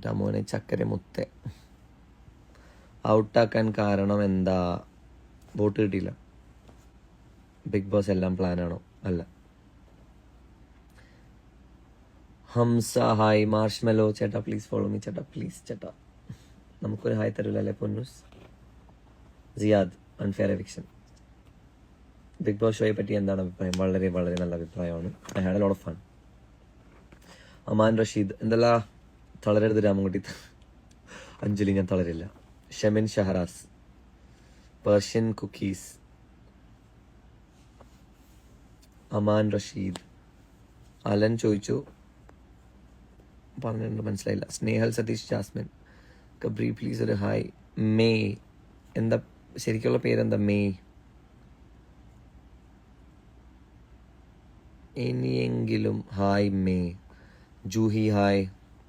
ടമോനെ ചക്കര മുത്തെ ഔട്ടാക്കാൻ കാരണം എന്താ? വോട്ട് കിട്ടിയില്ല. ബിഗ് ബോസ് എല്ലാം പ്ലാനാണോ? അല്ല. ഹംസ ഹായ്. മാർഷ്മെലോ ചേട്ടാ പ്ലീസ് ഫോളോ മീ ചേട്ടാ, പ്ലീസ് ചേട്ടാ. നമുക്കൊരു ഹായ് തരില്ലല്ലേ Ponnus? Siyad unfair eviction. Bigg Boss ഷോയെ പറ്റി എന്താണ് അഭിപ്രായം? വളരെ വളരെ നല്ല അഭിപ്രായമാണ്. I had a lot of fun. Aman Rasheed എന്തല്ല തളരരുത് രാമൻകുട്ടി. അഞ്ജലി ഞാൻ തളരില്ല. Shemin Shahras Persian cookies. Aman Rasheed. Alan ചോദിച്ചു, പറഞ്ഞിട്ടുണ്ട് മനസ്സിലായില്ല. സ്നേഹൽ സതീഷ് ജാസ്മിൻ കബ്രി പ്ലീസ് ഒരു ഹായ്. മേ എന്താ ശരിക്കുള്ള പേരെന്താ? മേ ഇനിയെങ്കിലും ഹായ്. May Juhi hi.